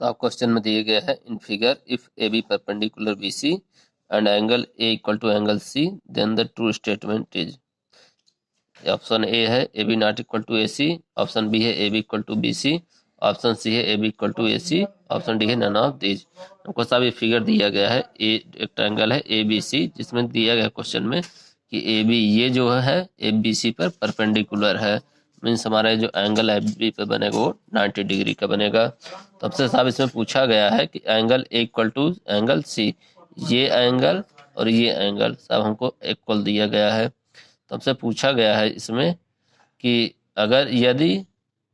साहब क्वेश्चन में दिए गया है in figure if A B perpendicular B C and angle A equal to angle C then the true statement is. Option A है A B not equal to A C, option B है A B equal to B C, option C है A B equal to A C, option D है none of these. हमको साहब ये figure दिया गया है, एक ट्रायंगल है ए बी सी जिसमें दिया गया क्वेश्चन में कि ए बी ये जो है ए बी सी पर परपेंडिकुलर है, मीन्स हमारा जो एंगल ए बी पे बनेगा वो 90 डिग्री का बनेगा। तब से साहब इसमें पूछा गया है कि angle A equal to angle C, ये एंगल और ये एंगल साहब हमको इक्वल दिया गया है। तब से पूछा गया है इसमें कि अगर यदि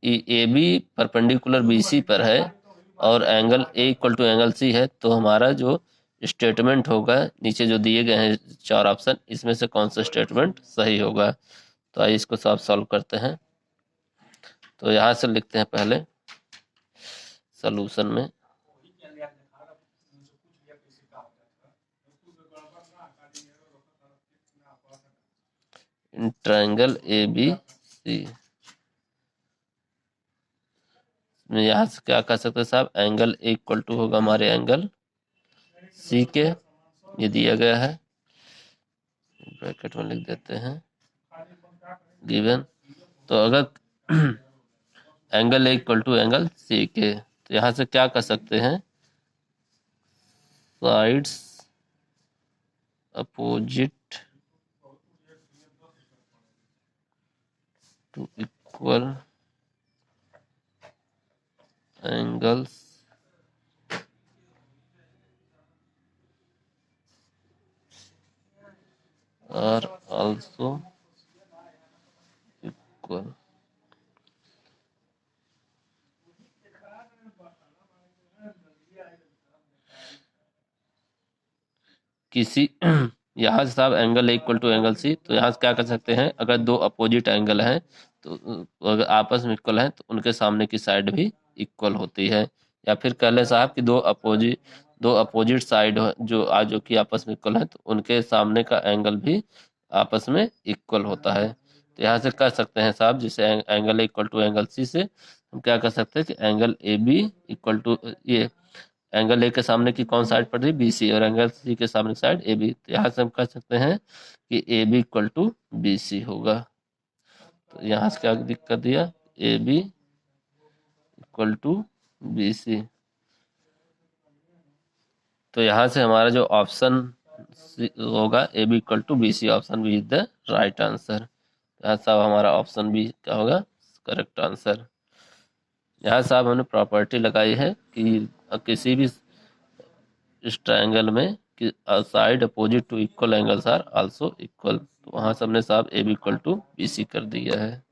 A B perpendicular B C पर है और angle A equal to angle C है तो हमारा जो स्टेटमेंट होगा, नीचे जो दिए गए हैं 4 ऑप्शन, इसमें से कौन सा स्टेटमेंट सही होगा। तो आइए इसको साफ सॉल्व करते हैं। तो यहाँ से लिखते हैं पहले सॉल्यूशन में in triangle A B C में यहाँ से क्या कर सकते हैं साहब, एंगल ए इक्वल टू होगा हमारे एंगल सी के, ये दिया गया है, ब्रैकेट में लिख देते हैं गिवन। तो अगर angle A equal to angle C के, तो यहाँ से क्या कर सकते हैं, sides opposite to equal angles are also equal। किसी यहाँ से साहब angle A equal to angle C, तो यहाँ से क्या कर सकते हैं, अगर दो अपोजिट एंगल हैं तो अगर आपस में इक्वल हैं तो उनके सामने की साइड भी इक्वल होती है। या फिर कह लें साहब कि दो अपोजिट साइड जो कि आपस में इक्वल हैं तो उनके सामने का एंगल भी आपस में इक्वल होता है। तो यहाँ से कर सकते हैं साहब, जैसे angle A equal to angle C से हम क्या कर सकते हैं कि angle A B equal to, ये एंगल ए के सामने की कौन साइड पड़ रही है, बी सी, और एंगल सी के सामने साइड ए बी। तो यहाँ से हम कह सकते हैं कि A B equal to B C होगा। तो यहाँ से क्या दिक्कत दिया, A B equal to B C. तो यहाँ से हमारा जो ऑप्शन होगा A B equal to B C, option B is the right answer. यहाँ साहब हमारा ऑप्शन बी क्या होगा, करेक्ट आंसर। यहाँ साहब हमने प्रॉपर्टी लगाई है कि किसी भी इस ट्रायंगल में कि side opposite to equal angles are also equal, तो वहाँ से हमने साहब A B equal to B C कर दिया है।